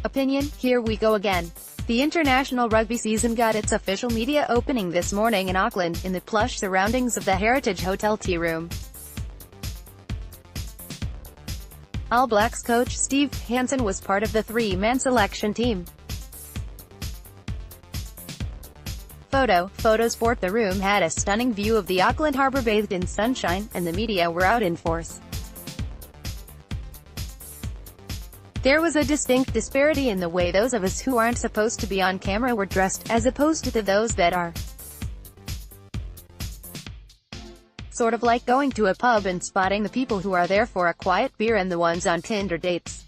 Opinion, here we go again. The international rugby season got its official media opening this morning in Auckland, in the plush surroundings of the Heritage Hotel tea room. All Blacks coach Steve Hansen was part of the three-man selection team. Photosport. The room had a stunning view of the Auckland harbour bathed in sunshine, and the media were out in force. There was a distinct disparity in the way those of us who aren't supposed to be on camera were dressed, as opposed to those that are. Sort of like going to a pub and spotting the people who are there for a quiet beer and the ones on Tinder dates.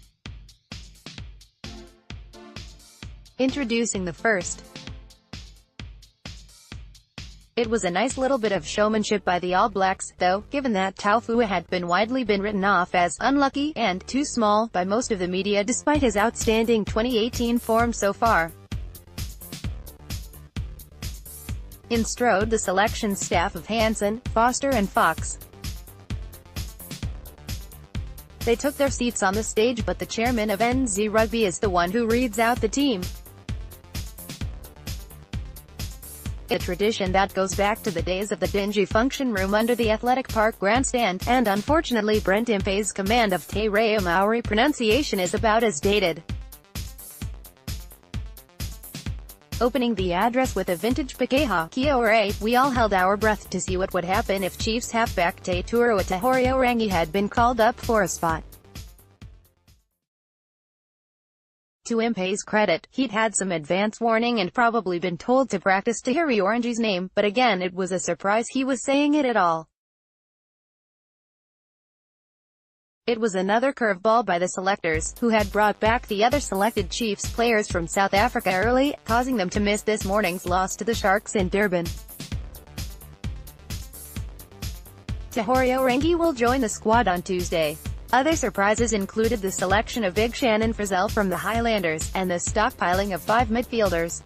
Introducing the first. It was a nice little bit of showmanship by the All Blacks, though, given that Taufua had been widely written off as unlucky and too small by most of the media despite his outstanding 2018 form so far. In strode the selection staff of Hansen, Foster and Fox. They took their seats on the stage, but the chairman of NZ Rugby is the one who reads out the team. A tradition that goes back to the days of the dingy function room under the athletic park grandstand, and unfortunately Brent Impey's command of Te Reo Maori pronunciation is about as dated. Opening the address with a vintage Pakeha, Kia ora, we all held our breath to see what would happen if Chiefs halfback Te Tuarua Tahorio had been called up for a spot. To Impey's credit, he'd had some advance warning and probably been told to practice Tahiri Orange's name, but again it was a surprise he was saying it at all. It was another curveball by the selectors, who had brought back the other selected Chiefs players from South Africa early, causing them to miss this morning's loss to the Sharks in Durban. Tahorio Orange will join the squad on Tuesday. Other surprises included the selection of Big Shannon Frizzell from the Highlanders, and the stockpiling of 5 midfielders.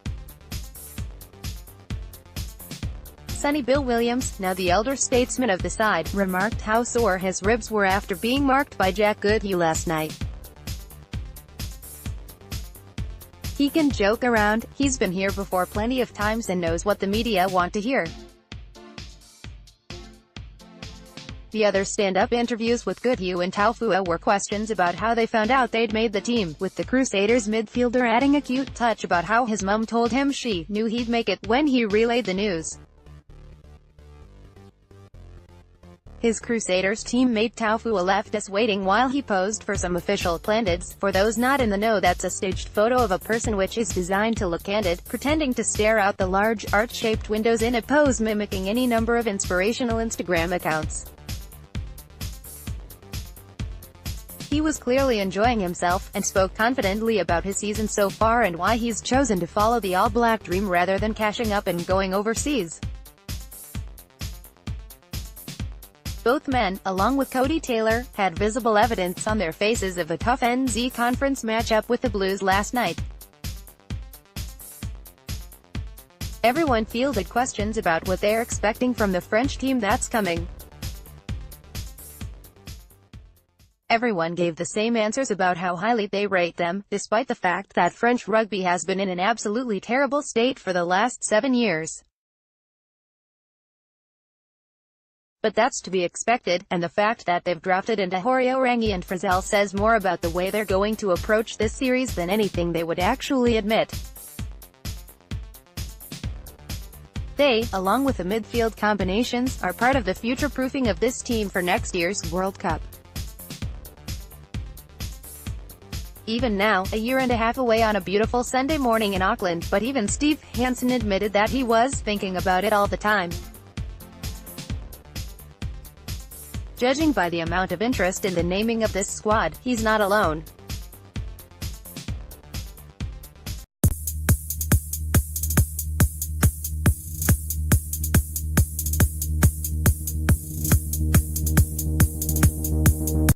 Sonny Bill Williams, now the elder statesman of the side, remarked how sore his ribs were after being marked by Jack Goodhue last night. He can joke around, he's been here before plenty of times and knows what the media want to hear. The other stand-up interviews with Goodhue and Taufua were questions about how they found out they'd made the team, with the Crusaders midfielder adding a cute touch about how his mum told him she knew he'd make it when he relayed the news. His Crusaders teammate Taufua left us waiting while he posed for some official plantids. For those not in the know, that's a staged photo of a person which is designed to look candid, pretending to stare out the large, arch-shaped windows in a pose mimicking any number of inspirational Instagram accounts. He was clearly enjoying himself, and spoke confidently about his season so far and why he's chosen to follow the All Black dream rather than cashing up and going overseas. Both men, along with Cody Taylor, had visible evidence on their faces of a tough NZ conference matchup with the Blues last night. Everyone fielded questions about what they're expecting from the French team that's coming. Everyone gave the same answers about how highly they rate them, despite the fact that French rugby has been in an absolutely terrible state for the last 7 years. But that's to be expected, and the fact that they've drafted into Tahorio Orange and Frizzell says more about the way they're going to approach this series than anything they would actually admit. They, along with the midfield combinations, are part of the future-proofing of this team for next year's World Cup. Even now, a year and a half away on a beautiful Sunday morning in Auckland, but even Steve Hansen admitted that he was thinking about it all the time. Judging by the amount of interest in the naming of this squad, he's not alone.